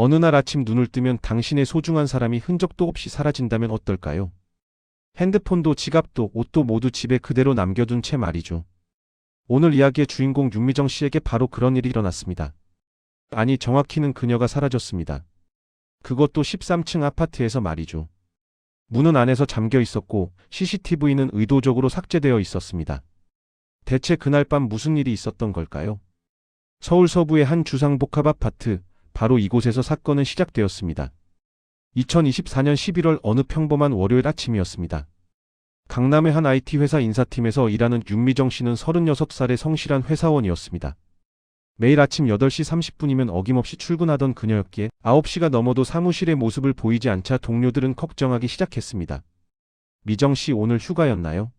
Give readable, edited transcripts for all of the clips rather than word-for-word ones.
어느 날 아침 눈을 뜨면 당신의 소중한 사람이 흔적도 없이 사라진다면 어떨까요? 핸드폰도 지갑도 옷도 모두 집에 그대로 남겨둔 채 말이죠. 오늘 이야기의 주인공 윤미정 씨에게 바로 그런 일이 일어났습니다. 아니, 정확히는 그녀가 사라졌습니다. 그것도 13층 아파트에서 말이죠. 문은 안에서 잠겨 있었고 CCTV는 의도적으로 삭제되어 있었습니다. 대체 그날 밤 무슨 일이 있었던 걸까요? 서울 서부의 한 주상복합 아파트, 바로 이곳에서 사건은 시작되었습니다. 2024년 11월 어느 평범한 월요일 아침이었습니다. 강남의 한 IT 회사 인사팀에서 일하는 윤미정 씨는 36살의 성실한 회사원이었습니다. 매일 아침 8시 30분이면 어김없이 출근하던 그녀였기에 9시가 넘어도 사무실의 모습을 보이지 않자 동료들은 걱정하기 시작했습니다. 미정 씨 오늘 휴가였나요?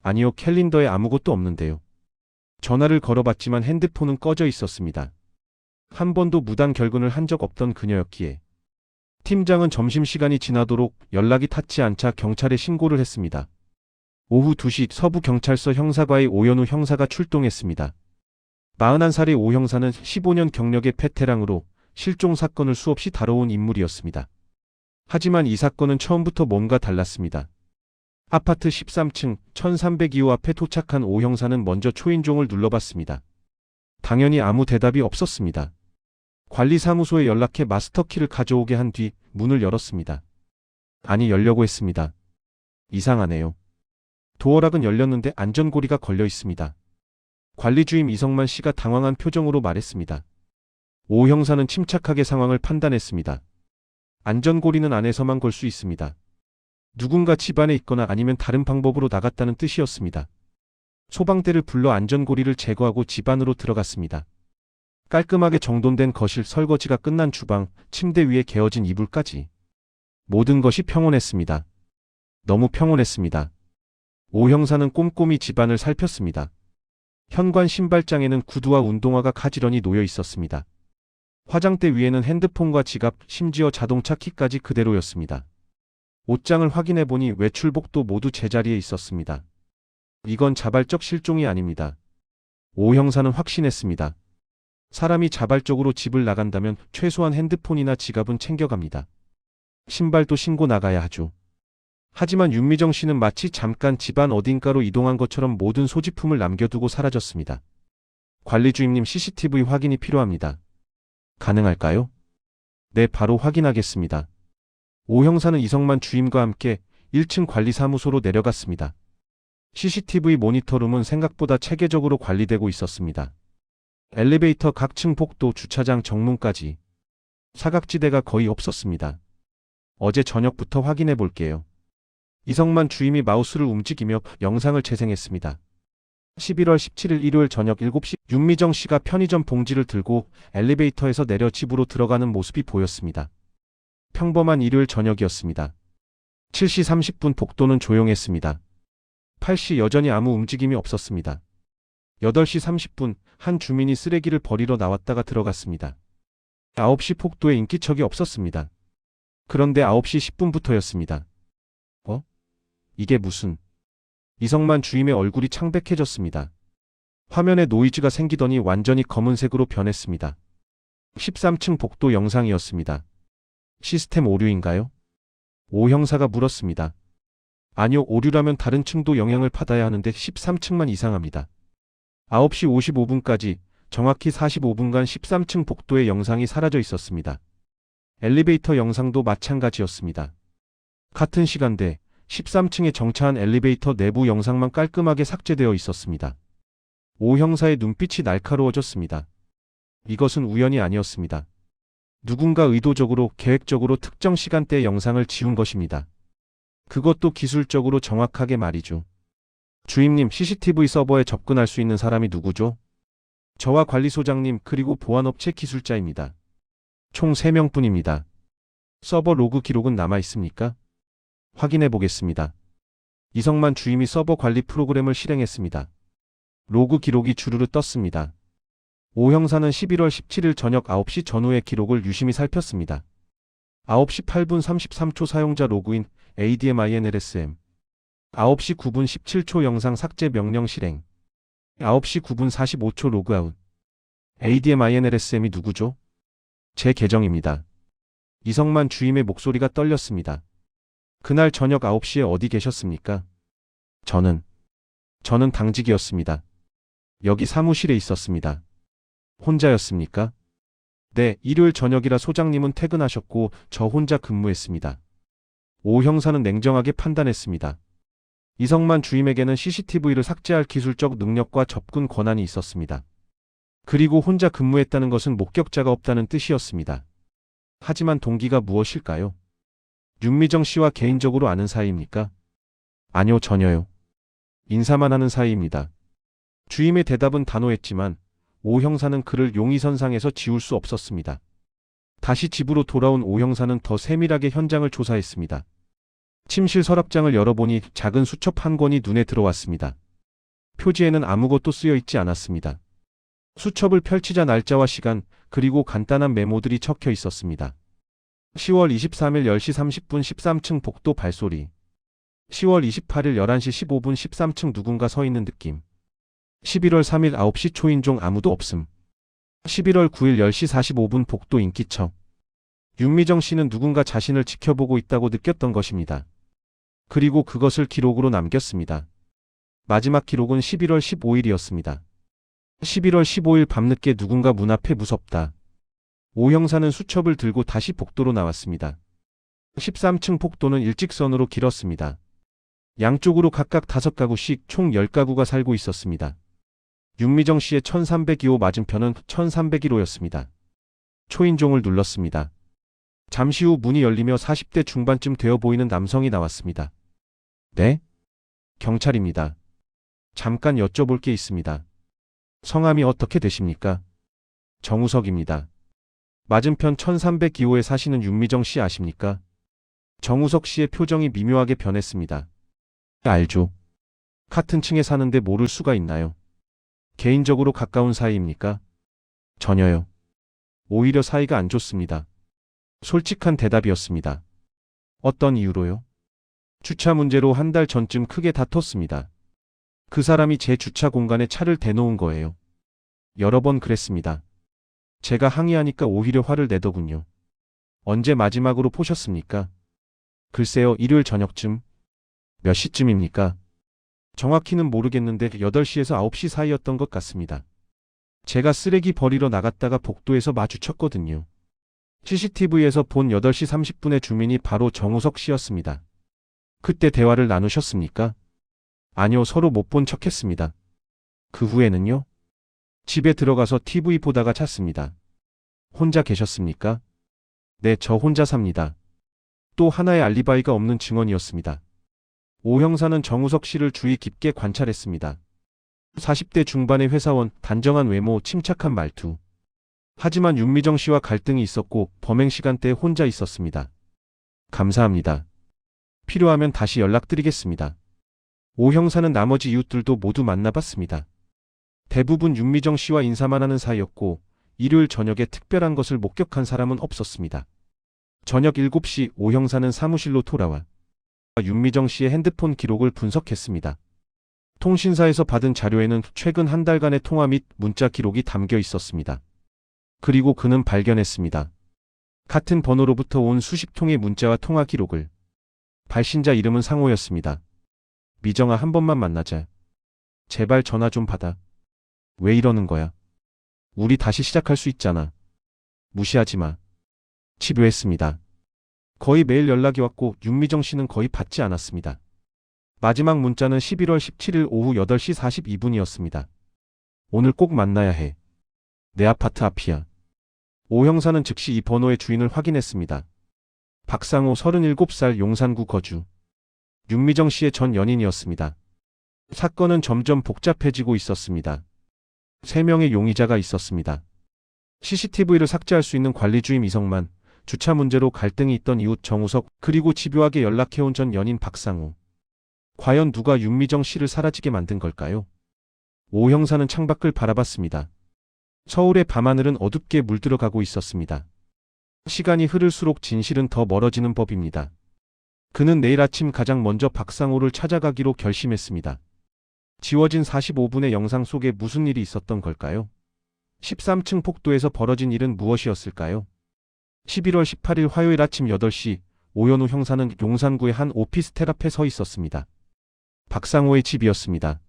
아니요, 캘린더에 아무것도 없는데요. 전화를 걸어봤지만 핸드폰은 꺼져 있었습니다. 한 번도 무단 결근을 한 적 없던 그녀였기에 팀장은 점심시간이 지나도록 연락이 닿지 않자 경찰에 신고를 했습니다. 오후 2시 서부경찰서 형사과의 오연우 형사가 출동했습니다. 41살의 오 형사는 15년 경력의 베테랑으로 실종 사건을 수없이 다뤄온 인물이었습니다. 하지만 이 사건은 처음부터 뭔가 달랐습니다. 아파트 13층 1302호 앞에 도착한 오 형사는 먼저 초인종을 눌러봤습니다. 당연히 아무 대답이 없었습니다. 관리사무소에 연락해 마스터키를 가져오게 한 뒤 문을 열었습니다. 아니, 열려고 했습니다. 이상하네요. 도어락은 열렸는데 안전고리가 걸려 있습니다. 관리주임 이성만 씨가 당황한 표정으로 말했습니다. 오 형사는 침착하게 상황을 판단했습니다. 안전고리는 안에서만 걸 수 있습니다. 누군가 집안에 있거나 아니면 다른 방법으로 나갔다는 뜻이었습니다. 소방대를 불러 안전고리를 제거하고 집 안으로 들어갔습니다. 깔끔하게 정돈된 거실, 설거지가 끝난 주방, 침대 위에 개어진 이불까지. 모든 것이 평온했습니다. 너무 평온했습니다. 오 형사는 꼼꼼히 집안을 살폈습니다. 현관 신발장에는 구두와 운동화가 가지런히 놓여 있었습니다. 화장대 위에는 핸드폰과 지갑, 심지어 자동차 키까지 그대로였습니다. 옷장을 확인해보니 외출복도 모두 제자리에 있었습니다. 이건 자발적 실종이 아닙니다. 오 형사는 확신했습니다. 사람이 자발적으로 집을 나간다면 최소한 핸드폰이나 지갑은 챙겨갑니다. 신발도 신고 나가야 하죠. 하지만 윤미정 씨는 마치 잠깐 집안 어딘가로 이동한 것처럼 모든 소지품을 남겨두고 사라졌습니다. 관리주임님, CCTV 확인이 필요합니다. 가능할까요? 네, 바로 확인하겠습니다. 오 형사는 이성만 주임과 함께 1층 관리사무소로 내려갔습니다. CCTV 모니터룸은 생각보다 체계적으로 관리되고 있었습니다. 엘리베이터, 각 층 복도, 주차장 정문까지 사각지대가 거의 없었습니다. 어제 저녁부터 확인해 볼게요. 이성만 주임이 마우스를 움직이며 영상을 재생했습니다. 11월 17일 일요일 저녁 7시 윤미정 씨가 편의점 봉지를 들고 엘리베이터에서 내려 집으로 들어가는 모습이 보였습니다. 평범한 일요일 저녁이었습니다. 7시 30분 복도는 조용했습니다. 8시 여전히 아무 움직임이 없었습니다. 8시 30분 한 주민이 쓰레기를 버리러 나왔다가 들어갔습니다. 9시 복도에 인기척이 없었습니다. 그런데 9시 10분부터였습니다. 이게 무슨... 이성만 주임의 얼굴이 창백해졌습니다. 화면에 노이즈가 생기더니 완전히 검은색으로 변했습니다. 13층 복도 영상이었습니다. 시스템 오류인가요? 오 형사가 물었습니다. 아니요, 오류라면 다른 층도 영향을 받아야 하는데 13층만 이상합니다. 9시 55분까지 정확히 45분간 13층 복도의 영상이 사라져 있었습니다. 엘리베이터 영상도 마찬가지였습니다. 같은 시간대 13층에 정차한 엘리베이터 내부 영상만 깔끔하게 삭제되어 있었습니다. 오 형사의 눈빛이 날카로워졌습니다. 이것은 우연이 아니었습니다. 누군가 의도적으로, 계획적으로 특정 시간대의 영상을 지운 것입니다. 그것도 기술적으로 정확하게 말이죠. 주임님, CCTV 서버에 접근할 수 있는 사람이 누구죠? 저와 관리소장님, 그리고 보안업체 기술자입니다. 총 3명뿐입니다. 서버 로그 기록은 남아 있습니까? 확인해 보겠습니다. 이성만 주임이 서버 관리 프로그램을 실행했습니다. 로그 기록이 주르르 떴습니다. 오 형사는 11월 17일 저녁 9시 전후의 기록을 유심히 살폈습니다. 9시 8분 33초 사용자 로그인 ADMINLSM 9시 9분 17초 영상 삭제 명령 실행 9시 9분 45초 로그아웃 ADMINLSM이 누구죠? 제 계정입니다. 이성만 주임의 목소리가 떨렸습니다. 그날 저녁 9시에 어디 계셨습니까? 저는 당직이었습니다. 여기 사무실에 있었습니다. 혼자였습니까? 네, 일요일 저녁이라 소장님은 퇴근하셨고 저 혼자 근무했습니다. 오 형사는 냉정하게 판단했습니다. 이성만 주임에게는 CCTV를 삭제할 기술적 능력과 접근 권한이 있었습니다. 그리고 혼자 근무했다는 것은 목격자가 없다는 뜻이었습니다. 하지만 동기가 무엇일까요? 윤미정 씨와 개인적으로 아는 사이입니까? 아니요, 전혀요. 인사만 하는 사이입니다. 주임의 대답은 단호했지만 오 형사는 그를 용의선상에서 지울 수 없었습니다. 다시 집으로 돌아온 오 형사는 더 세밀하게 현장을 조사했습니다. 침실 서랍장을 열어보니 작은 수첩 한 권이 눈에 들어왔습니다. 표지에는 아무것도 쓰여 있지 않았습니다. 수첩을 펼치자 날짜와 시간, 그리고 간단한 메모들이 적혀 있었습니다. 10월 23일 10시 30분 13층 복도 발소리. 10월 28일 11시 15분 13층 누군가 서 있는 느낌. 11월 3일 9시 초인종 아무도 없음. 11월 9일 10시 45분 복도 인기척. 윤미정 씨는 누군가 자신을 지켜보고 있다고 느꼈던 것입니다. 그리고 그것을 기록으로 남겼습니다. 마지막 기록은 11월 15일이었습니다. 11월 15일 밤늦게 누군가 문 앞에 무섭다. 오 형사는 수첩을 들고 다시 복도로 나왔습니다. 13층 복도는 일직선으로 길었습니다. 양쪽으로 각각 5가구씩 총 10가구가 살고 있었습니다. 윤미정 씨의 1302호 맞은편은 1301호였습니다. 초인종을 눌렀습니다. 잠시 후 문이 열리며 40대 중반쯤 되어 보이는 남성이 나왔습니다. 네? 경찰입니다. 잠깐 여쭤볼 게 있습니다. 성함이 어떻게 되십니까? 정우석입니다. 맞은편 1302호에 사시는 윤미정 씨 아십니까? 정우석 씨의 표정이 미묘하게 변했습니다. 알죠. 같은 층에 사는데 모를 수가 있나요? 개인적으로 가까운 사이입니까? 전혀요. 오히려 사이가 안 좋습니다. 솔직한 대답이었습니다. 어떤 이유로요? 주차 문제로 한 달 전쯤 크게 다퉜습니다. 그 사람이 제 주차 공간에 차를 대놓은 거예요. 여러 번 그랬습니다. 제가 항의하니까 오히려 화를 내더군요. 언제 마지막으로 보셨습니까? 글쎄요, 일요일 저녁쯤. 몇 시쯤입니까? 정확히는 모르겠는데 8시에서 9시 사이였던 것 같습니다. 제가 쓰레기 버리러 나갔다가 복도에서 마주쳤거든요. CCTV에서 본 8시 30분의 주민이 바로 정우석 씨였습니다. 그때 대화를 나누셨습니까? 아니요, 서로 못 본 척했습니다. 그 후에는요? 집에 들어가서 TV 보다가 잤습니다. 혼자 계셨습니까? 네, 저 혼자 삽니다. 또 하나의 알리바이가 없는 증언이었습니다. 오 형사는 정우석 씨를 주의 깊게 관찰했습니다. 40대 중반의 회사원, 단정한 외모, 침착한 말투. 하지만 윤미정 씨와 갈등이 있었고 범행 시간대에 혼자 있었습니다. 감사합니다. 필요하면 다시 연락드리겠습니다. 오 형사는 나머지 이웃들도 모두 만나봤습니다. 대부분 윤미정 씨와 인사만 하는 사이였고 일요일 저녁에 특별한 것을 목격한 사람은 없었습니다. 저녁 7시 오 형사는 사무실로 돌아와 윤미정 씨의 핸드폰 기록을 분석했습니다. 통신사에서 받은 자료에는 최근 한 달간의 통화 및 문자 기록이 담겨 있었습니다. 그리고 그는 발견했습니다. 같은 번호로부터 온 수십 통의 문자와 통화 기록을. 발신자 이름은 상호였습니다. 미정아, 한 번만 만나자. 제발 전화 좀 받아. 왜 이러는 거야? 우리 다시 시작할 수 있잖아. 무시하지 마. 치료했습니다. 거의 매일 연락이 왔고 윤미정 씨는 거의 받지 않았습니다. 마지막 문자는 11월 17일 오후 8시 42분이었습니다. 오늘 꼭 만나야 해. 내 아파트 앞이야. 오 형사는 즉시 이 번호의 주인을 확인했습니다. 박상호 37살 용산구 거주. 윤미정 씨의 전 연인이었습니다. 사건은 점점 복잡해지고 있었습니다. 3명의 용의자가 있었습니다. CCTV를 삭제할 수 있는 관리주임 이성만, 주차 문제로 갈등이 있던 이웃 정우석, 그리고 집요하게 연락해온 전 연인 박상호. 과연 누가 윤미정 씨를 사라지게 만든 걸까요? 오 형사는 창밖을 바라봤습니다. 서울의 밤하늘은 어둡게 물들어가고 있었습니다. 시간이 흐를수록 진실은 더 멀어지는 법입니다. 그는 내일 아침 가장 먼저 박상호를 찾아가기로 결심했습니다. 지워진 45분의 영상 속에 무슨 일이 있었던 걸까요? 13층 폭도에서 벌어진 일은 무엇이었을까요? 11월 18일 화요일 아침 8시 오연우 형사는 용산구의 한 오피스텔 앞에 서 있었습니다. 박상호의 집이었습니다.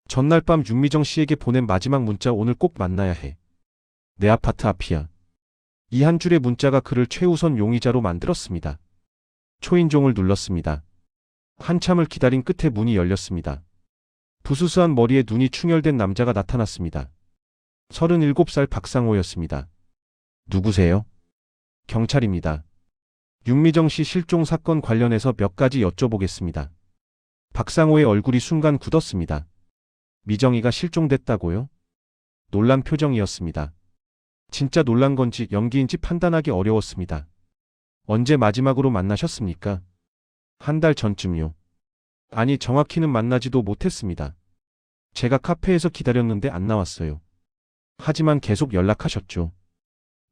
전날 밤 윤미정 씨에게 보낸 마지막 문자 오늘 꼭 만나야 해. 내 아파트 앞이야. 이 한 줄의 문자가 그를 최우선 용의자로 만들었습니다. 초인종을 눌렀습니다. 한참을 기다린 끝에 문이 열렸습니다. 부스스한 머리에 눈이 충혈된 남자가 나타났습니다. 37살 박상호였습니다. 누구세요? 경찰입니다. 윤미정 씨 실종 사건 관련해서 몇 가지 여쭤보겠습니다. 박상호의 얼굴이 순간 굳었습니다. 미정이가 실종됐다고요? 놀란 표정이었습니다. 진짜 놀란 건지 연기인지 판단하기 어려웠습니다. 언제 마지막으로 만나셨습니까? 한 달 전쯤요. 아니, 정확히는 만나지도 못했습니다. 제가 카페에서 기다렸는데 안 나왔어요. 하지만 계속 연락하셨죠.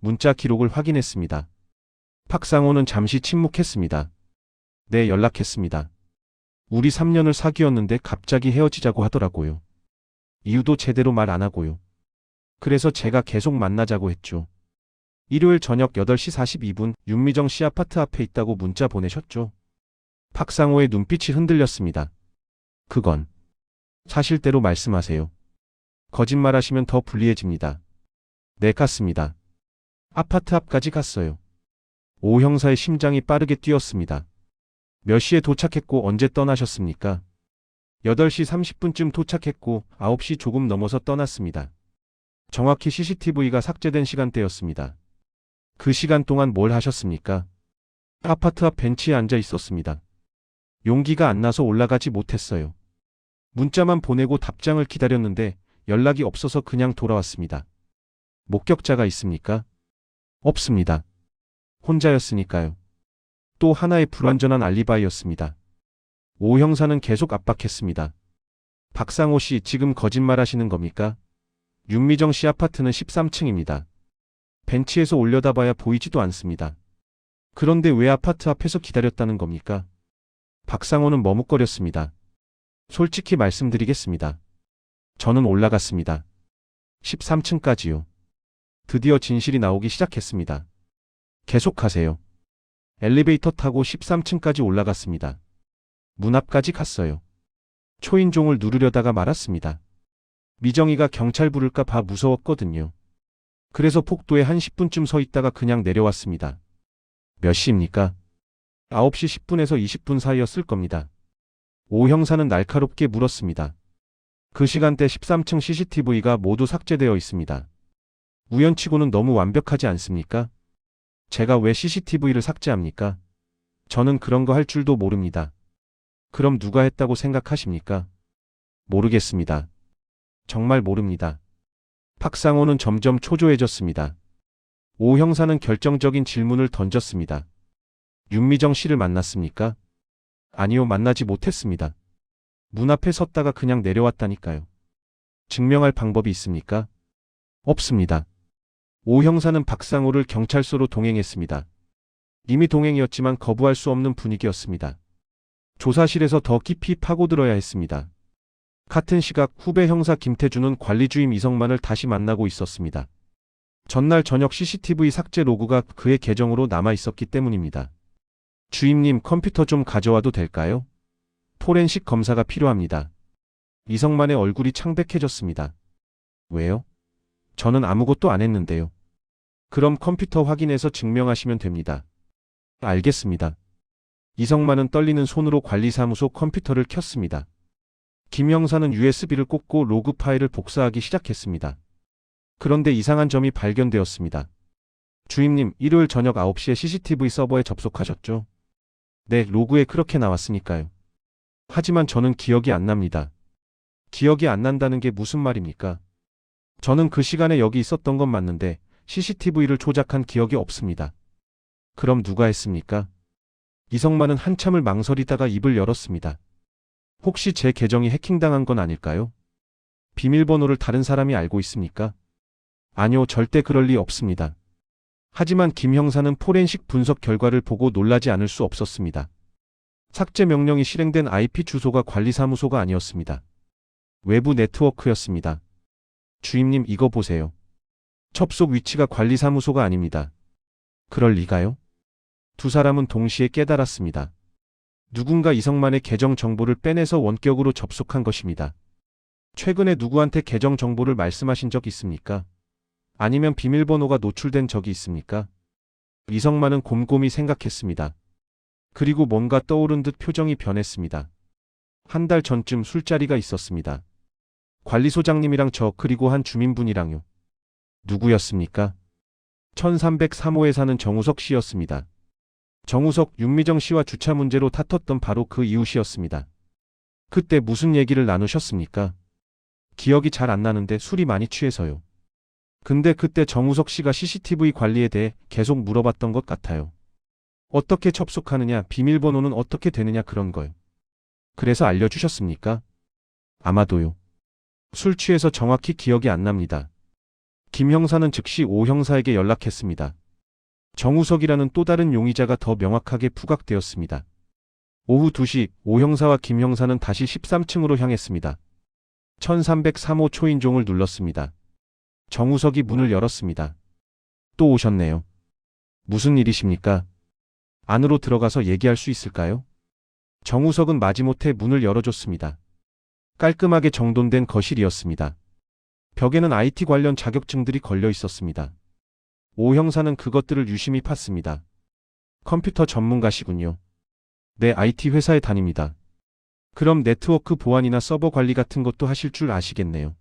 문자 기록을 확인했습니다. 박상호는 잠시 침묵했습니다. 네, 연락했습니다. 우리 3년을 사귀었는데 갑자기 헤어지자고 하더라고요. 이유도 제대로 말 안 하고요. 그래서 제가 계속 만나자고 했죠. 일요일 저녁 8시 42분 윤미정 씨 아파트 앞에 있다고 문자 보내셨죠. 박상호의 눈빛이 흔들렸습니다. 그건 사실대로 말씀하세요. 거짓말하시면 더 불리해집니다. 네, 갔습니다. 아파트 앞까지 갔어요. 오 형사의 심장이 빠르게 뛰었습니다. 몇 시에 도착했고 언제 떠나셨습니까? 8시 30분쯤 도착했고 9시 조금 넘어서 떠났습니다. 정확히 CCTV가 삭제된 시간대였습니다. 그 시간 동안 뭘 하셨습니까? 아파트 앞 벤치에 앉아 있었습니다. 용기가 안 나서 올라가지 못했어요. 문자만 보내고 답장을 기다렸는데 연락이 없어서 그냥 돌아왔습니다. 목격자가 있습니까? 없습니다. 혼자였으니까요. 또 하나의 불완전한 알리바이였습니다. 오 형사는 계속 압박했습니다. 박상호 씨, 지금 거짓말하시는 겁니까? 윤미정 씨 아파트는 13층입니다. 벤치에서 올려다봐야 보이지도 않습니다. 그런데 왜 아파트 앞에서 기다렸다는 겁니까? 박상호는 머뭇거렸습니다. 솔직히 말씀드리겠습니다. 저는 올라갔습니다. 13층까지요. 드디어 진실이 나오기 시작했습니다. 계속하세요. 엘리베이터 타고 13층까지 올라갔습니다. 문 앞까지 갔어요. 초인종을 누르려다가 말았습니다. 미정이가 경찰 부를까 봐 무서웠거든요. 그래서 폭도에 한 10분쯤 서 있다가 그냥 내려왔습니다. 몇 시입니까? 9시 10분에서 20분 사이였을 겁니다. 오 형사는 날카롭게 물었습니다. 그 시간대 13층 CCTV가 모두 삭제되어 있습니다. 우연치고는 너무 완벽하지 않습니까? 제가 왜 CCTV를 삭제합니까? 저는 그런 거 할 줄도 모릅니다. 그럼 누가 했다고 생각하십니까? 모르겠습니다. 정말 모릅니다. 박상호는 점점 초조해졌습니다. 오 형사는 결정적인 질문을 던졌습니다. 윤미정 씨를 만났습니까? 아니요, 만나지 못했습니다. 문 앞에 섰다가 그냥 내려왔다니까요. 증명할 방법이 있습니까? 없습니다. 오 형사는 박상호를 경찰서로 동행했습니다. 이미 동행이었지만 거부할 수 없는 분위기였습니다. 조사실에서 더 깊이 파고들어야 했습니다. 같은 시각 후배 형사 김태준은 관리주임 이성만을 다시 만나고 있었습니다. 전날 저녁 CCTV 삭제 로그가 그의 계정으로 남아 있었기 때문입니다. 주임님, 컴퓨터 좀 가져와도 될까요? 포렌식 검사가 필요합니다. 이성만의 얼굴이 창백해졌습니다. 왜요? 저는 아무것도 안 했는데요. 그럼 컴퓨터 확인해서 증명하시면 됩니다. 알겠습니다. 이성만은 떨리는 손으로 관리사무소 컴퓨터를 켰습니다. 김 형사는 USB를 꽂고 로그 파일을 복사하기 시작했습니다. 그런데 이상한 점이 발견되었습니다. 주임님, 일요일 저녁 9시에 CCTV 서버에 접속하셨죠? 네, 로그에 그렇게 나왔으니까요. 하지만 저는 기억이 안 납니다. 기억이 안 난다는 게 무슨 말입니까? 저는 그 시간에 여기 있었던 건 맞는데 CCTV를 조작한 기억이 없습니다. 그럼 누가 했습니까? 이성만은 한참을 망설이다가 입을 열었습니다. 혹시 제 계정이 해킹당한 건 아닐까요? 비밀번호를 다른 사람이 알고 있습니까? 아니요, 절대 그럴 리 없습니다. 하지만 김 형사는 포렌식 분석 결과를 보고 놀라지 않을 수 없었습니다. 삭제 명령이 실행된 IP 주소가 관리사무소가 아니었습니다. 외부 네트워크였습니다. 주임님, 이거 보세요. 접속 위치가 관리사무소가 아닙니다. 그럴 리가요? 두 사람은 동시에 깨달았습니다. 누군가 이성만의 계정 정보를 빼내서 원격으로 접속한 것입니다. 최근에 누구한테 계정 정보를 말씀하신 적 있습니까? 아니면 비밀번호가 노출된 적이 있습니까? 이성만은 곰곰이 생각했습니다. 그리고 뭔가 떠오른 듯 표정이 변했습니다. 한 달 전쯤 술자리가 있었습니다. 관리소장님이랑 저 그리고 한 주민분이랑요. 누구였습니까? 1303호에 사는 정우석 씨였습니다. 정우석, 윤미정 씨와 주차 문제로 다퉜던 바로 그 이웃이었습니다. 그때 무슨 얘기를 나누셨습니까? 기억이 잘 안 나는데 술이 많이 취해서요. 근데 그때 정우석 씨가 CCTV 관리에 대해 계속 물어봤던 것 같아요. 어떻게 접속하느냐, 비밀번호는 어떻게 되느냐 그런 거요. 그래서 알려주셨습니까? 아마도요. 술 취해서 정확히 기억이 안 납니다. 김 형사는 즉시 오 형사에게 연락했습니다. 정우석이라는 또 다른 용의자가 더 명확하게 부각되었습니다. 오후 2시 오 형사와 김 형사는 다시 13층으로 향했습니다. 1303호 초인종을 눌렀습니다. 정우석이 문을 열었습니다. 또 오셨네요. 무슨 일이십니까? 안으로 들어가서 얘기할 수 있을까요? 정우석은 마지못해 문을 열어줬습니다. 깔끔하게 정돈된 거실이었습니다. 벽에는 IT 관련 자격증들이 걸려 있었습니다. 오 형사는 그것들을 유심히 팠습니다. 컴퓨터 전문가시군요. 네, IT 회사에 다닙니다. 그럼 네트워크 보안이나 서버 관리 같은 것도 하실 줄 아시겠네요.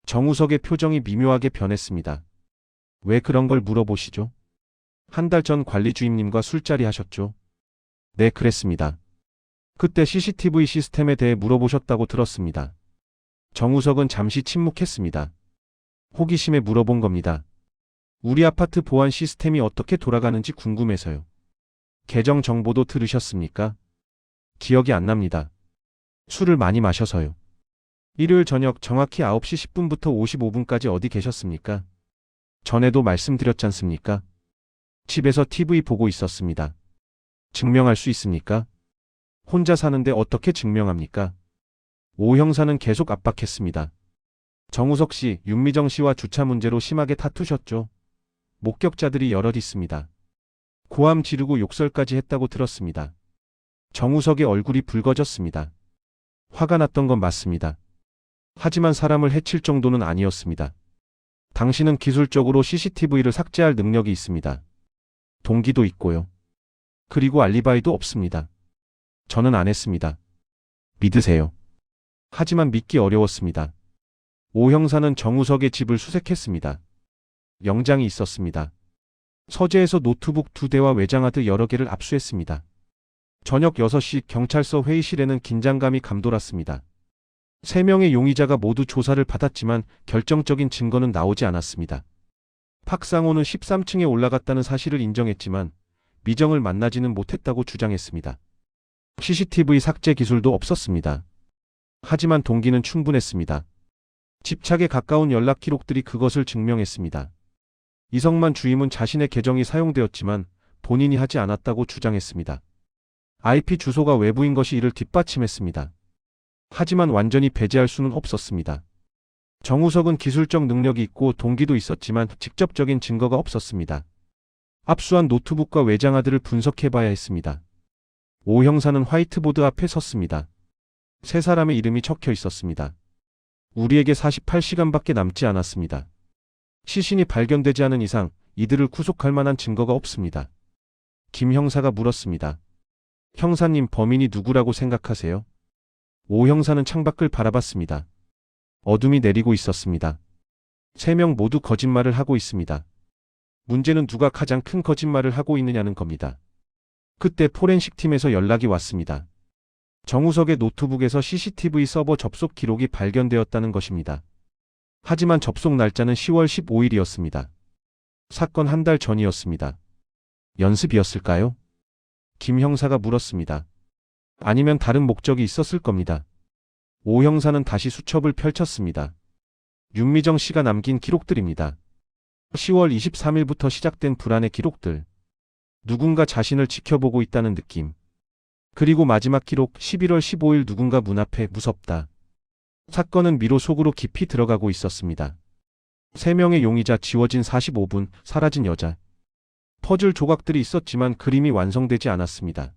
정우석의 표정이 미묘하게 변했습니다. 왜 그런 걸 물어보시죠? 한 달 전 관리 주임님과 술자리 하셨죠? 네, 그랬습니다. 그때 CCTV 시스템에 대해 물어보셨다고 들었습니다. 정우석은 잠시 침묵했습니다. 호기심에 물어본 겁니다. 우리 아파트 보안 시스템이 어떻게 돌아가는지 궁금해서요. 계정 정보도 들으셨습니까? 기억이 안 납니다. 술을 많이 마셔서요. 일요일 저녁 정확히 9시 10분부터 55분까지 어디 계셨습니까? 전에도 말씀드렸지 않습니까? 집에서 TV 보고 있었습니다. 증명할 수 있습니까? 혼자 사는데 어떻게 증명합니까? 오 형사는 계속 압박했습니다. 정우석 씨, 윤미정 씨와 주차 문제로 심하게 다투셨죠? 목격자들이 여럿 있습니다. 고함 지르고 욕설까지 했다고 들었습니다. 정우석의 얼굴이 붉어졌습니다. 화가 났던 건 맞습니다. 하지만 사람을 해칠 정도는 아니었습니다. 당신은 기술적으로 CCTV를 삭제할 능력이 있습니다. 동기도 있고요. 그리고 알리바이도 없습니다. 저는 안 했습니다. 믿으세요. 하지만 믿기 어려웠습니다. 오 형사는 정우석의 집을 수색했습니다. 영장이 있었습니다. 서재에서 노트북 2대와 외장하드 여러 개를 압수했습니다. 저녁 6시 경찰서 회의실에는 긴장감이 감돌았습니다. 3명의 용의자가 모두 조사를 받았지만 결정적인 증거는 나오지 않았습니다. 박상호는 13층에 올라갔다는 사실을 인정했지만 미정을 만나지는 못했다고 주장했습니다. CCTV 삭제 기술도 없었습니다. 하지만 동기는 충분했습니다. 집착에 가까운 연락 기록들이 그것을 증명했습니다. 이성만 주임은 자신의 계정이 사용되었지만 본인이 하지 않았다고 주장했습니다. IP 주소가 외부인 것이 이를 뒷받침했습니다. 하지만 완전히 배제할 수는 없었습니다. 정우석은 기술적 능력이 있고 동기도 있었지만 직접적인 증거가 없었습니다. 압수한 노트북과 외장하드를 분석해봐야 했습니다. 오 형사는 화이트보드 앞에 섰습니다. 세 사람의 이름이 적혀 있었습니다. 우리에게 48시간밖에 남지 않았습니다. 시신이 발견되지 않은 이상 이들을 구속할 만한 증거가 없습니다. 김 형사가 물었습니다. 형사님, 범인이 누구라고 생각하세요? 오 형사는 창밖을 바라봤습니다. 어둠이 내리고 있었습니다. 3명 모두 거짓말을 하고 있습니다. 문제는 누가 가장 큰 거짓말을 하고 있느냐는 겁니다. 그때 포렌식 팀에서 연락이 왔습니다. 정우석의 노트북에서 CCTV 서버 접속 기록이 발견되었다는 것입니다. 하지만 접속 날짜는 10월 15일이었습니다. 사건 한 달 전이었습니다. 연습이었을까요? 김 형사가 물었습니다. 아니면 다른 목적이 있었을 겁니다. 오 형사는 다시 수첩을 펼쳤습니다. 윤미정 씨가 남긴 기록들입니다. 10월 23일부터 시작된 불안의 기록들. 누군가 자신을 지켜보고 있다는 느낌. 그리고 마지막 기록 11월 15일 누군가 문 앞에 무섭다. 사건은 미로 속으로 깊이 들어가고 있었습니다. 3명의 용의자, 지워진 45분, 사라진 여자. 퍼즐 조각들이 있었지만 그림이 완성되지 않았습니다.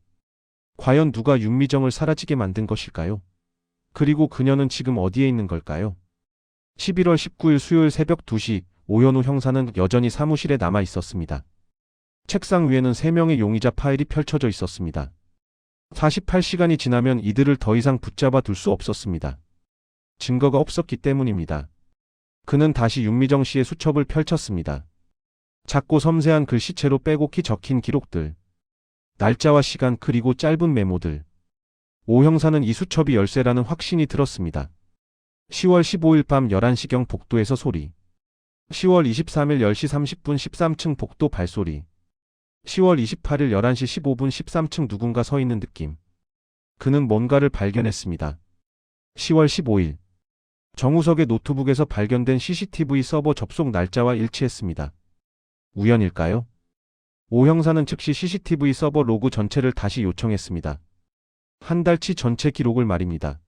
과연 누가 윤미정을 사라지게 만든 것일까요? 그리고 그녀는 지금 어디에 있는 걸까요? 11월 19일 수요일 새벽 2시, 오현우 형사는 여전히 사무실에 남아 있었습니다. 책상 위에는 3명의 용의자 파일이 펼쳐져 있었습니다. 48시간이 지나면 이들을 더 이상 붙잡아 둘 수 없었습니다. 증거가 없었기 때문입니다. 그는 다시 윤미정 씨의 수첩을 펼쳤습니다. 작고 섬세한 글씨체로 빼곡히 적힌 기록들, 날짜와 시간 그리고 짧은 메모들. 오 형사는 이 수첩이 열쇠라는 확신이 들었습니다. 10월 15일 밤 11시경 복도에서 소리. 10월 23일 10시 30분 13층 복도 발소리. 10월 28일 11시 15분 13층 누군가 서 있는 느낌. 그는 뭔가를 발견했습니다. 10월 15일. 정우석의 노트북에서 발견된 CCTV 서버 접속 날짜와 일치했습니다. 우연일까요? 오 형사는 즉시 CCTV 서버 로그 전체를 다시 요청했습니다. 한 달치 전체 기록을 말입니다.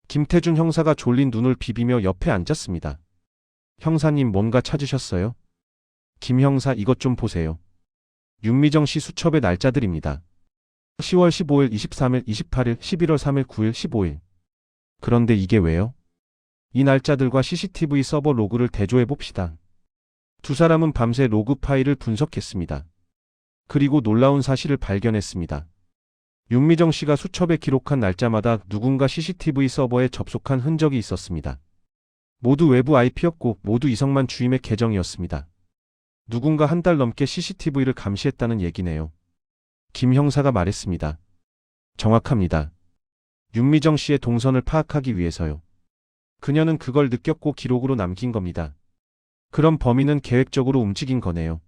김태준 형사가 졸린 눈을 비비며 옆에 앉았습니다. 형사님 뭔가 찾으셨어요? 김 형사 이것 좀 보세요. 윤미정 씨 수첩의 날짜들입니다. 10월 15일, 23일, 28일, 11월 3일, 9일, 15일. 그런데 이게 왜요? 이 날짜들과 CCTV 서버 로그를 대조해 봅시다. 두 사람은 밤새 로그 파일을 분석했습니다. 그리고 놀라운 사실을 발견했습니다. 윤미정 씨가 수첩에 기록한 날짜마다 누군가 CCTV 서버에 접속한 흔적이 있었습니다. 모두 외부 IP였고 모두 이성만 주임의 계정이었습니다. 누군가 한 달 넘게 CCTV를 감시했다는 얘기네요. 김 형사가 말했습니다. 정확합니다. 윤미정 씨의 동선을 파악하기 위해서요. 그녀는 그걸 느꼈고 기록으로 남긴 겁니다. 그럼 범인은 계획적으로 움직인 거네요.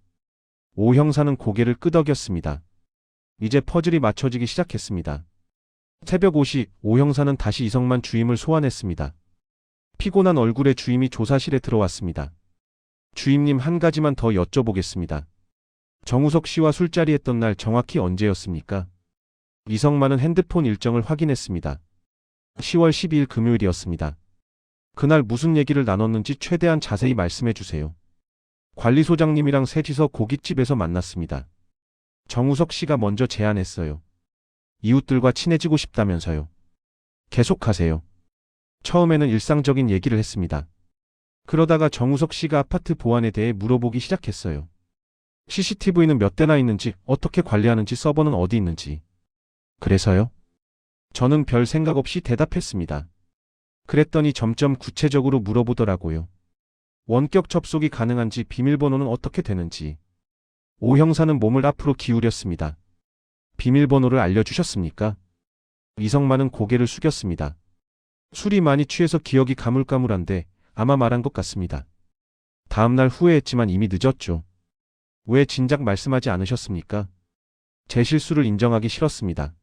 오 형사는 고개를 끄덕였습니다. 이제 퍼즐이 맞춰지기 시작했습니다. 새벽 5시 오 형사는 다시 이성만 주임을 소환했습니다. 피곤한 얼굴의 주임이 조사실에 들어왔습니다. 주임님 한 가지만 더 여쭤보겠습니다. 정우석 씨와 술자리 했던 날 정확히 언제였습니까? 이성만은 핸드폰 일정을 확인했습니다. 10월 12일 금요일이었습니다. 그날 무슨 얘기를 나눴는지 최대한 자세히 말씀해 주세요. 관리소장님이랑 셋이서 고깃집에서 만났습니다. 정우석 씨가 먼저 제안했어요. 이웃들과 친해지고 싶다면서요. 계속하세요. 처음에는 일상적인 얘기를 했습니다. 그러다가 정우석 씨가 아파트 보안에 대해 물어보기 시작했어요. CCTV는 몇 대나 있는지, 어떻게 관리하는지, 서버는 어디 있는지. 그래서요? 저는 별 생각 없이 대답했습니다. 그랬더니 점점 구체적으로 물어보더라고요. 원격 접속이 가능한지, 비밀번호는 어떻게 되는지. 오 형사는 몸을 앞으로 기울였습니다. 비밀번호를 알려주셨습니까? 이성만은 고개를 숙였습니다. 술이 많이 취해서 기억이 가물가물한데 아마 말한 것 같습니다. 다음날 후회했지만 이미 늦었죠. 왜 진작 말씀하지 않으셨습니까? 제 실수를 인정하기 싫었습니다.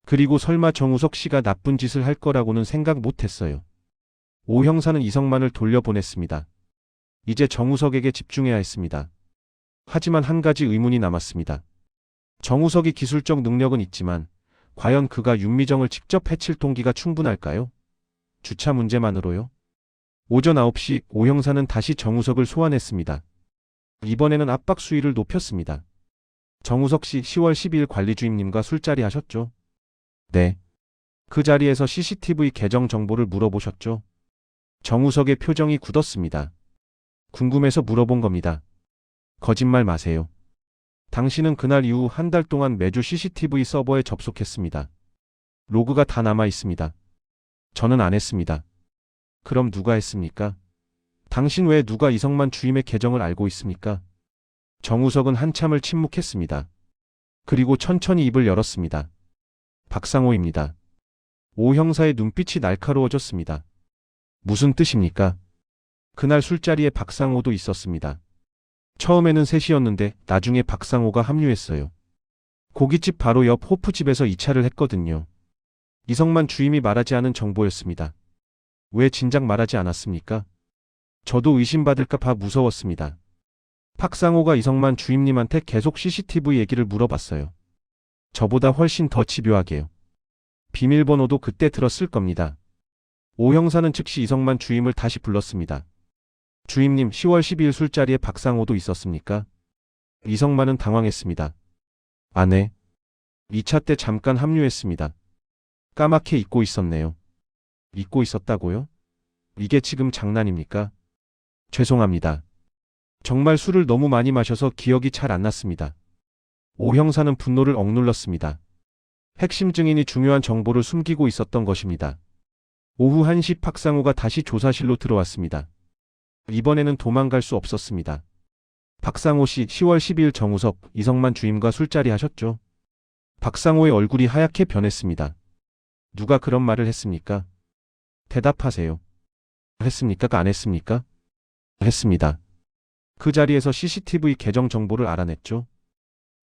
그리고 설마 정우석 씨가 나쁜 짓을 할 거라고는 생각 못했어요. 오 형사는 이성만을 돌려보냈습니다. 이제 정우석에게 집중해야 했습니다. 하지만 한 가지 의문이 남았습니다. 정우석이 기술적 능력은 있지만 과연 그가 윤미정을 직접 해칠 동기가 충분할까요? 주차 문제만으로요? 오전 9시 오 형사는 다시 정우석을 소환했습니다. 이번에는 압박 수위를 높였습니다. 정우석 씨 10월 12일 관리주임님과 술자리 하셨죠? 네. 그 자리에서 CCTV 계정 정보를 물어보셨죠? 정우석의 표정이 굳었습니다. 궁금해서 물어본 겁니다. 거짓말 마세요. 당신은 그날 이후 한 달 동안 매주 CCTV 서버에 접속했습니다. 로그가 다 남아 있습니다. 저는 안 했습니다. 그럼 누가 했습니까? 당신 외에 누가 이성만 주임의 계정을 알고 있습니까? 정우석은 한참을 침묵했습니다. 그리고 천천히 입을 열었습니다. 박상호입니다. 오 형사의 눈빛이 날카로워졌습니다. 무슨 뜻입니까? 그날 술자리에 박상호도 있었습니다. 처음에는 셋이었는데 나중에 박상호가 합류했어요. 고깃집 바로 옆 호프집에서 2차를 했거든요. 이성만 주임이 말하지 않은 정보였습니다. 왜 진작 말하지 않았습니까? 저도 의심받을까 봐 무서웠습니다. 박상호가 이성만 주임님한테 계속 CCTV 얘기를 물어봤어요. 저보다 훨씬 더 집요하게요. 비밀번호도 그때 들었을 겁니다. 오 형사는 즉시 이성만 주임을 다시 불렀습니다. 주임님 10월 12일 술자리에 박상호도 있었습니까? 이성만은 당황했습니다. 아내, 2차 때 잠깐 합류했습니다. 까맣게 잊고 있었네요. 잊고 있었다고요? 이게 지금 장난입니까? 죄송합니다. 정말 술을 너무 많이 마셔서 기억이 잘 안 났습니다. 오 형사는 분노를 억눌렀습니다. 핵심 증인이 중요한 정보를 숨기고 있었던 것입니다. 오후 1시 박상호가 다시 조사실로 들어왔습니다. 이번에는 도망갈 수 없었습니다. 박상호 씨 10월 12일 정우섭, 이성만 주임과 술자리 하셨죠? 박상호의 얼굴이 하얗게 변했습니다. 누가 그런 말을 했습니까? 대답하세요. 했습니까? 안 했습니까? 했습니다. 그 자리에서 CCTV 계정 정보를 알아냈죠.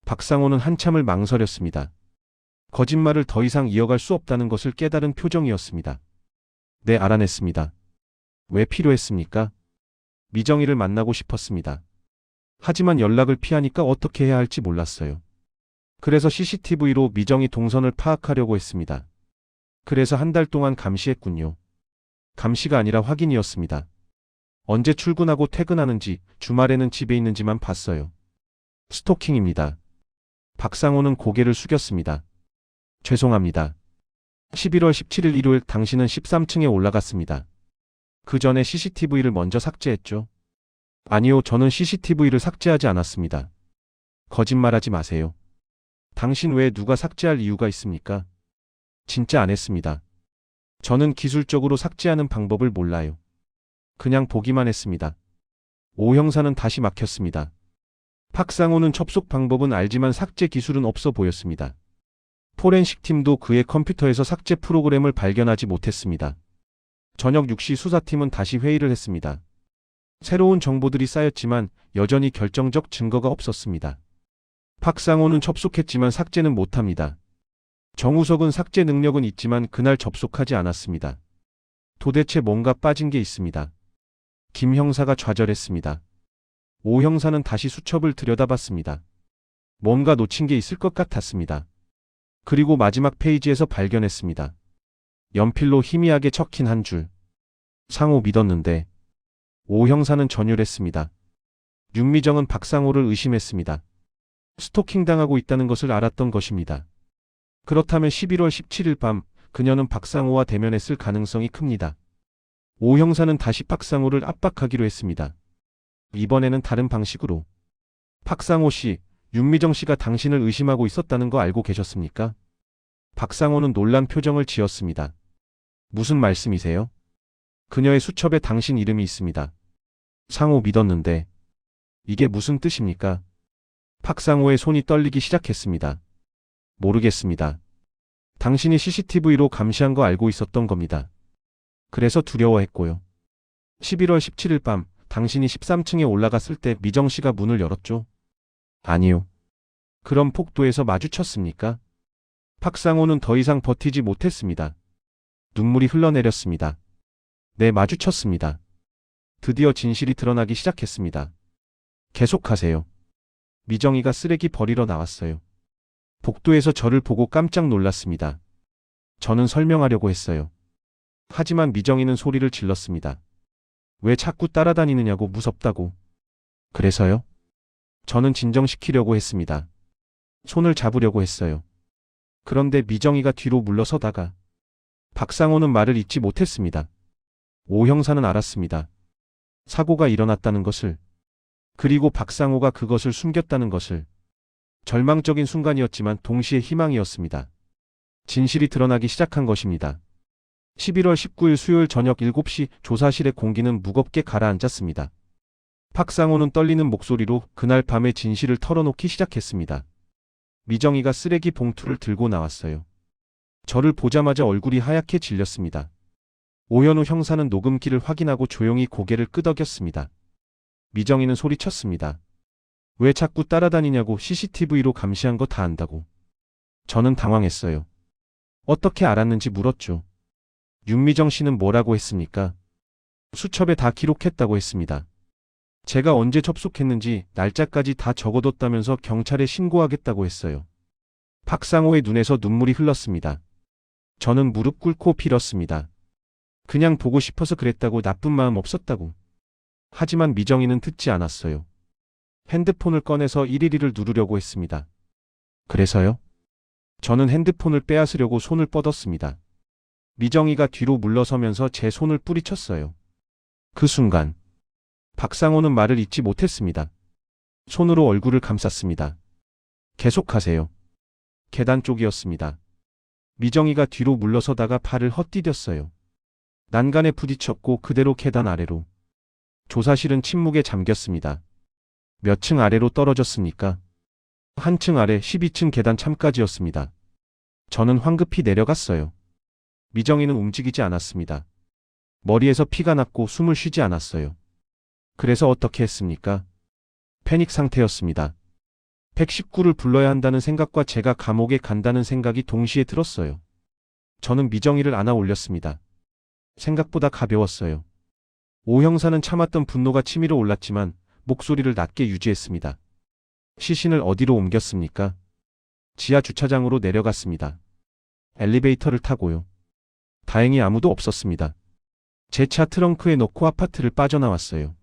박상호는 한참을 망설였습니다. 거짓말을 더 이상 이어갈 수 없다는 것을 깨달은 표정이었습니다. 네, 알아냈습니다. 왜 필요했습니까? 미정이를 만나고 싶었습니다. 하지만 연락을 피하니까 어떻게 해야 할지 몰랐어요. 그래서 CCTV로 미정이 동선을 파악하려고 했습니다. 그래서 한 달 동안 감시했군요. 감시가 아니라 확인이었습니다. 언제 출근하고 퇴근하는지, 주말에는 집에 있는지만 봤어요. 스토킹입니다. 박상호는 고개를 숙였습니다. 죄송합니다. 11월 17일 일요일 당신은 13층에 올라갔습니다. 그 전에 CCTV를 먼저 삭제했죠? 아니요, 저는 CCTV를 삭제하지 않았습니다. 거짓말하지 마세요. 당신 외에 누가 삭제할 이유가 있습니까? 진짜 안 했습니다. 저는 기술적으로 삭제하는 방법을 몰라요. 그냥 보기만 했습니다. 오 형사는 다시 막혔습니다. 박상호는 접속 방법은 알지만 삭제 기술은 없어 보였습니다. 포렌식 팀도 그의 컴퓨터에서 삭제 프로그램을 발견하지 못했습니다. 저녁 6시 수사팀은 다시 회의를 했습니다. 새로운 정보들이 쌓였지만 여전히 결정적 증거가 없었습니다. 박상호는 접속했지만 삭제는 못합니다. 정우석은 삭제 능력은 있지만 그날 접속하지 않았습니다. 도대체 뭔가 빠진 게 있습니다. 김 형사가 좌절했습니다. 오 형사는 다시 수첩을 들여다봤습니다. 뭔가 놓친 게 있을 것 같았습니다. 그리고 마지막 페이지에서 발견했습니다. 연필로 희미하게 척힌 한 줄. 상호 믿었는데. 오 형사는 전율했습니다. 윤미정은 박상호를 의심했습니다. 스토킹당하고 있다는 것을 알았던 것입니다. 그렇다면 11월 17일 밤 그녀는 박상호와 대면했을 가능성이 큽니다. 오 형사는 다시 박상호를 압박하기로 했습니다. 이번에는 다른 방식으로. 박상호 씨, 윤미정 씨가 당신을 의심하고 있었다는 거 알고 계셨습니까? 박상호는 놀란 표정을 지었습니다. 무슨 말씀이세요? 그녀의 수첩에 당신 이름이 있습니다. 상호 믿었는데. 이게 무슨 뜻입니까? 박상호의 손이 떨리기 시작했습니다. 모르겠습니다. 당신이 CCTV로 감시한 거 알고 있었던 겁니다. 그래서 두려워했고요. 11월 17일 밤 당신이 13층에 올라갔을 때 미정 씨가 문을 열었죠? 아니요. 그럼 폭도에서 마주쳤습니까? 박상호는 더 이상 버티지 못했습니다. 눈물이 흘러내렸습니다. 네, 마주쳤습니다. 드디어 진실이 드러나기 시작했습니다. 계속하세요. 미정이가 쓰레기 버리러 나왔어요. 복도에서 저를 보고 깜짝 놀랐습니다. 저는 설명하려고 했어요. 하지만 미정이는 소리를 질렀습니다. 왜 자꾸 따라다니느냐고, 무섭다고. 그래서요? 저는 진정시키려고 했습니다. 손을 잡으려고 했어요. 그런데 미정이가 뒤로 물러서다가 박상호는 말을 잇지 못했습니다. 오 형사는 알았습니다. 사고가 일어났다는 것을. 그리고 박상호가 그것을 숨겼다는 것을. 절망적인 순간이었지만 동시에 희망이었습니다. 진실이 드러나기 시작한 것입니다. 11월 19일 수요일 저녁 7시 조사실의 공기는 무겁게 가라앉았습니다. 박상호는 떨리는 목소리로 그날 밤의 진실을 털어놓기 시작했습니다. 미정이가 쓰레기 봉투를 들고 나왔어요. 저를 보자마자 얼굴이 하얗게 질렸습니다. 오현우 형사는 녹음기를 확인하고 조용히 고개를 끄덕였습니다. 미정이는 소리쳤습니다. 왜 자꾸 따라다니냐고, CCTV로 감시한 거 다 안다고. 저는 당황했어요. 어떻게 알았는지 물었죠. 윤미정 씨는 뭐라고 했습니까? 수첩에 다 기록했다고 했습니다. 제가 언제 접속했는지 날짜까지 다 적어뒀다면서 경찰에 신고하겠다고 했어요. 박상호의 눈에서 눈물이 흘렀습니다. 저는 무릎 꿇고 빌었습니다. 그냥 보고 싶어서 그랬다고, 나쁜 마음 없었다고. 하지만 미정이는 듣지 않았어요. 핸드폰을 꺼내서 112를 누르려고 했습니다. 그래서요? 저는 핸드폰을 빼앗으려고 손을 뻗었습니다. 미정이가 뒤로 물러서면서 제 손을 뿌리쳤어요. 그 순간 박상호는 말을 잇지 못했습니다. 손으로 얼굴을 감쌌습니다. 계속하세요. 계단 쪽이었습니다. 미정이가 뒤로 물러서다가 발을 헛디뎠어요. 난간에 부딪혔고 그대로 계단 아래로. 조사실은 침묵에 잠겼습니다. 몇 층 아래로 떨어졌습니까? 한층 아래 12층 계단 참까지였습니다. 저는 황급히 내려갔어요. 미정이는 움직이지 않았습니다. 머리에서 피가 났고 숨을 쉬지 않았어요. 그래서 어떻게 했습니까? 패닉 상태였습니다. 119를 불러야 한다는 생각과 제가 감옥에 간다는 생각이 동시에 들었어요. 저는 미정이를 안아 올렸습니다. 생각보다 가벼웠어요. 오 형사는 참았던 분노가 치밀어 올랐지만 목소리를 낮게 유지했습니다. 시신을 어디로 옮겼습니까? 지하 주차장으로 내려갔습니다. 엘리베이터를 타고요. 다행히 아무도 없었습니다. 제 차 트렁크에 넣고 아파트를 빠져나왔어요.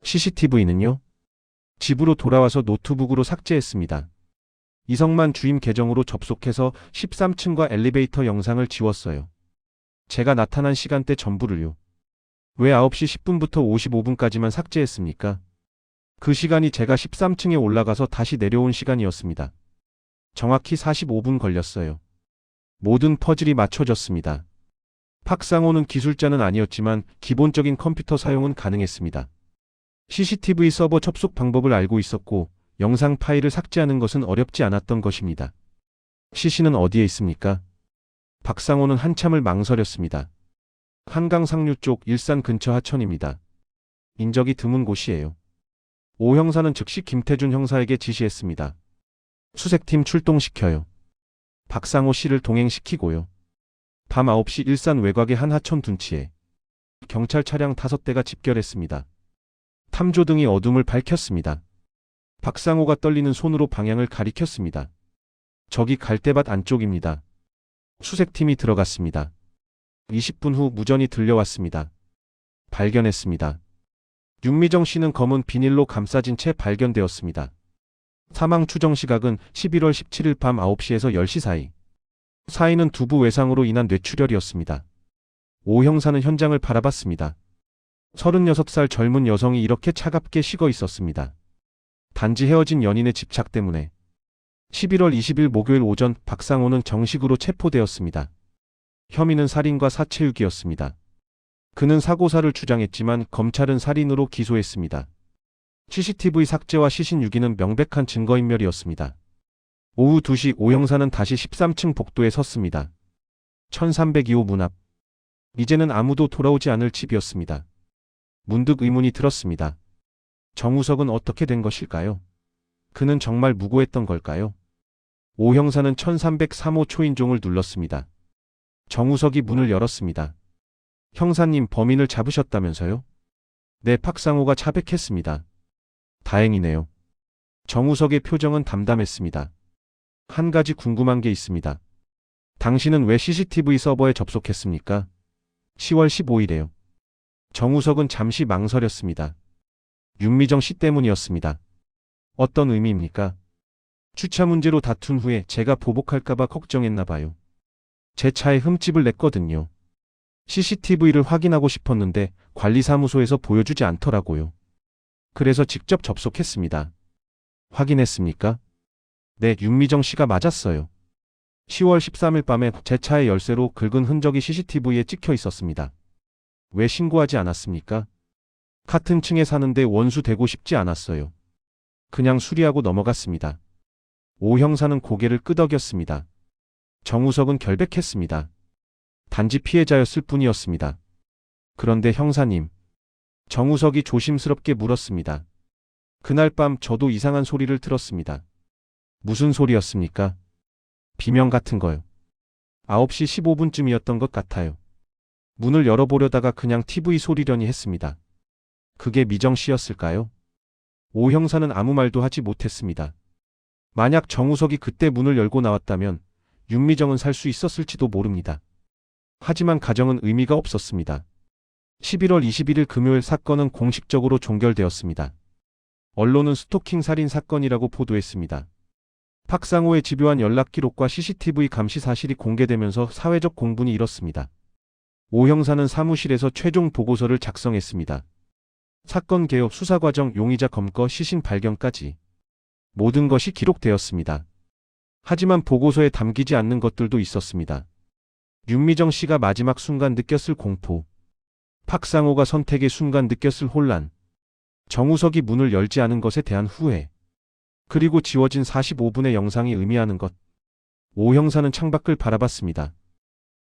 CCTV는요? 집으로 돌아와서 노트북으로 삭제했습니다. 이성만 주임 계정으로 접속해서 13층과 엘리베이터 영상을 지웠어요. 제가 나타난 시간대 전부를요. 왜 9시 10분부터 55분까지만 삭제했습니까? 그 시간이 제가 13층에 올라가서 다시 내려온 시간이었습니다. 정확히 45분 걸렸어요. 모든 퍼즐이 맞춰졌습니다. 박상호는 기술자는 아니었지만 기본적인 컴퓨터 사용은 가능했습니다. CCTV 서버 접속 방법을 알고 있었고 영상 파일을 삭제하는 것은 어렵지 않았던 것입니다. 시신은 어디에 있습니까? 박상호는 한참을 망설였습니다. 한강 상류 쪽 일산 근처 하천입니다. 인적이 드문 곳이에요. 오 형사는 즉시 김태준 형사에게 지시했습니다. 수색팀 출동시켜요. 박상호 씨를 동행시키고요. 밤 9시 일산 외곽의 한 하천 둔치에 경찰 차량 5대가 집결했습니다. 탐조등이 어둠을 밝혔습니다. 박상호가 떨리는 손으로 방향을 가리켰습니다. 저기 갈대밭 안쪽입니다. 수색팀이 들어갔습니다. 20분 후 무전이 들려왔습니다. 발견했습니다. 윤미정 씨는 검은 비닐로 감싸진 채 발견되었습니다. 사망 추정 시각은 11월 17일 밤 9시에서 10시 사이. 사인은 두부 외상으로 인한 뇌출혈이었습니다. 오 형사는 현장을 바라봤습니다. 36살 젊은 여성이 이렇게 차갑게 식어 있었습니다. 단지 헤어진 연인의 집착 때문에. 11월 20일 목요일 오전 박상호는 정식으로 체포되었습니다. 혐의는 살인과 사체유기였습니다. 그는 사고사를 주장했지만 검찰은 살인으로 기소했습니다. CCTV 삭제와 시신 유기는 명백한 증거인멸이었습니다. 오후 2시 오 형사는 다시 13층 복도에 섰습니다. 1302호 문 앞. 이제는 아무도 돌아오지 않을 집이었습니다. 문득 의문이 들었습니다. 정우석은 어떻게 된 것일까요? 그는 정말 무고했던 걸까요? 오 형사는 1303호 초인종을 눌렀습니다. 정우석이 문을 열었습니다. 형사님, 범인을 잡으셨다면서요? 네, 박상호가 자백했습니다. 다행이네요. 정우석의 표정은 담담했습니다. 한 가지 궁금한 게 있습니다. 당신은 왜 CCTV 서버에 접속했습니까? 10월 15일에요. 정우석은 잠시 망설였습니다. 윤미정 씨 때문이었습니다. 어떤 의미입니까? 주차 문제로 다툰 후에 제가 보복할까봐 걱정했나 봐요. 제 차에 흠집을 냈거든요. CCTV를 확인하고 싶었는데 관리사무소에서 보여주지 않더라고요. 그래서 직접 접속했습니다. 확인했습니까? 네, 윤미정 씨가 맞았어요. 10월 13일 밤에 제 차의 열쇠로 긁은 흔적이 CCTV에 찍혀 있었습니다. 왜 신고하지 않았습니까? 같은 층에 사는데 원수 되고 싶지 않았어요. 그냥 수리하고 넘어갔습니다. 오 형사는 고개를 끄덕였습니다. 정우석은 결백했습니다. 단지 피해자였을 뿐이었습니다. 그런데 형사님. 정우석이 조심스럽게 물었습니다. 그날 밤 저도 이상한 소리를 들었습니다. 무슨 소리였습니까? 비명 같은 거요. 9시 15분쯤이었던 것 같아요. 문을 열어보려다가 그냥 TV 소리려니 했습니다. 그게 미정 씨였을까요? 오 형사는 아무 말도 하지 못했습니다. 만약 정우석이 그때 문을 열고 나왔다면 윤미정은 살 수 있었을지도 모릅니다. 하지만 가정은 의미가 없었습니다. 11월 21일 금요일 사건은 공식적으로 종결되었습니다. 언론은 스토킹 살인 사건이라고 보도했습니다. 박상호의 집요한 연락 기록과 CCTV 감시 사실이 공개되면서 사회적 공분이 일었습니다. 오 형사는 사무실에서 최종 보고서를 작성했습니다. 사건 개요, 수사 과정, 용의자 검거, 시신 발견까지 모든 것이 기록되었습니다. 하지만 보고서에 담기지 않는 것들도 있었습니다. 윤미정 씨가 마지막 순간 느꼈을 공포, 박상호가 선택의 순간 느꼈을 혼란, 정우석이 문을 열지 않은 것에 대한 후회, 그리고 지워진 45분의 영상이 의미하는 것. 오 형사는 창밖을 바라봤습니다.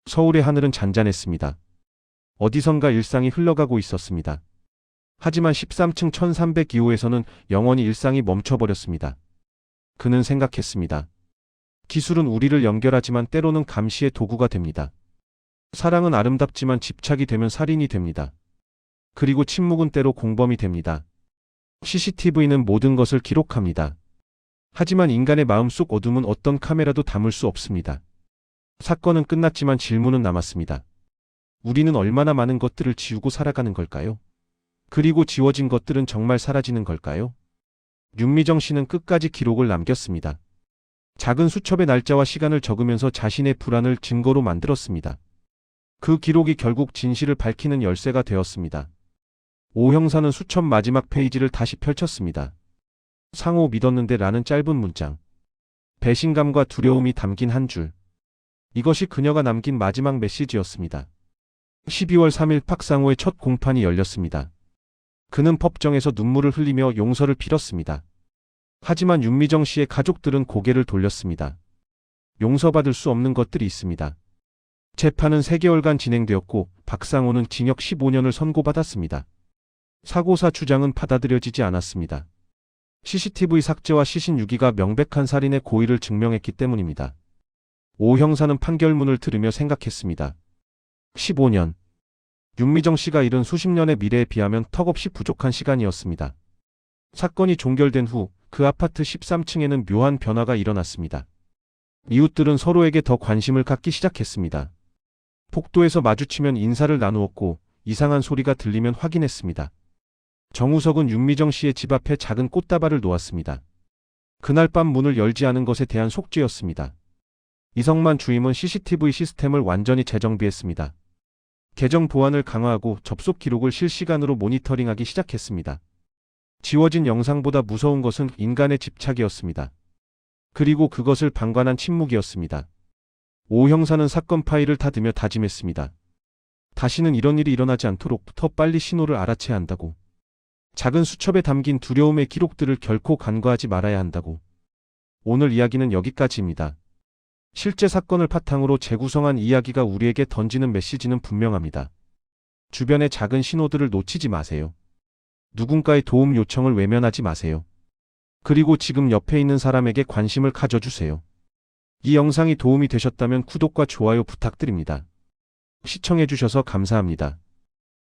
서울의 하늘은 잔잔했습니다. 어디선가 일상이 흘러가고 있었습니다. 하지만 13층 1302호에서는 영원히 일상이 멈춰버렸습니다. 그는 생각했습니다. 기술은 우리를 연결하지만 때로는 감시의 도구가 됩니다. 사랑은 아름답지만 집착이 되면 살인이 됩니다. 그리고 침묵은 때로 공범이 됩니다. CCTV는 모든 것을 기록합니다. 하지만 인간의 마음속 어둠은 어떤 카메라도 담을 수 없습니다. 사건은 끝났지만 질문은 남았습니다. 우리는 얼마나 많은 것들을 지우고 살아가는 걸까요? 그리고 지워진 것들은 정말 사라지는 걸까요? 윤미정 씨는 끝까지 기록을 남겼습니다. 작은 수첩의 날짜와 시간을 적으면서 자신의 불안을 증거로 만들었습니다. 그 기록이 결국 진실을 밝히는 열쇠가 되었습니다. 오 형사는 수첩 마지막 페이지를 다시 펼쳤습니다. 상호 믿었는데 라는 짧은 문장. 배신감과 두려움이 담긴 한 줄. 이것이 그녀가 남긴 마지막 메시지였습니다. 12월 3일 박상호의 첫 공판이 열렸습니다. 그는 법정에서 눈물을 흘리며 용서를 빌었습니다. 하지만 윤미정 씨의 가족들은 고개를 돌렸습니다. 용서받을 수 없는 것들이 있습니다. 재판은 3개월간 진행되었고 박상호는 징역 15년을 선고받았습니다. 사고사 주장은 받아들여지지 않았습니다. CCTV 삭제와 시신 유기가 명백한 살인의 고의를 증명했기 때문입니다. 오 형사는 판결문을 들으며 생각했습니다. 15년. 윤미정 씨가 잃은 수십 년의 미래에 비하면 턱없이 부족한 시간이었습니다. 사건이 종결된 후 그 아파트 13층에는 묘한 변화가 일어났습니다. 이웃들은 서로에게 더 관심을 갖기 시작했습니다. 복도에서 마주치면 인사를 나누었고 이상한 소리가 들리면 확인했습니다. 정우석은 윤미정 씨의 집 앞에 작은 꽃다발을 놓았습니다. 그날 밤 문을 열지 않은 것에 대한 속죄였습니다. 이성만 주임은 CCTV 시스템을 완전히 재정비했습니다. 계정 보안을 강화하고 접속 기록을 실시간으로 모니터링하기 시작했습니다. 지워진 영상보다 무서운 것은 인간의 집착이었습니다. 그리고 그것을 방관한 침묵이었습니다. 오 형사는 사건 파일을 닫으며 다짐했습니다. 다시는 이런 일이 일어나지 않도록 더 빨리 신호를 알아채야 한다고. 작은 수첩에 담긴 두려움의 기록들을 결코 간과하지 말아야 한다고. 오늘 이야기는 여기까지입니다. 실제 사건을 바탕으로 재구성한 이야기가 우리에게 던지는 메시지는 분명합니다. 주변의 작은 신호들을 놓치지 마세요. 누군가의 도움 요청을 외면하지 마세요. 그리고 지금 옆에 있는 사람에게 관심을 가져주세요. 이 영상이 도움이 되셨다면 구독과 좋아요 부탁드립니다. 시청해주셔서 감사합니다.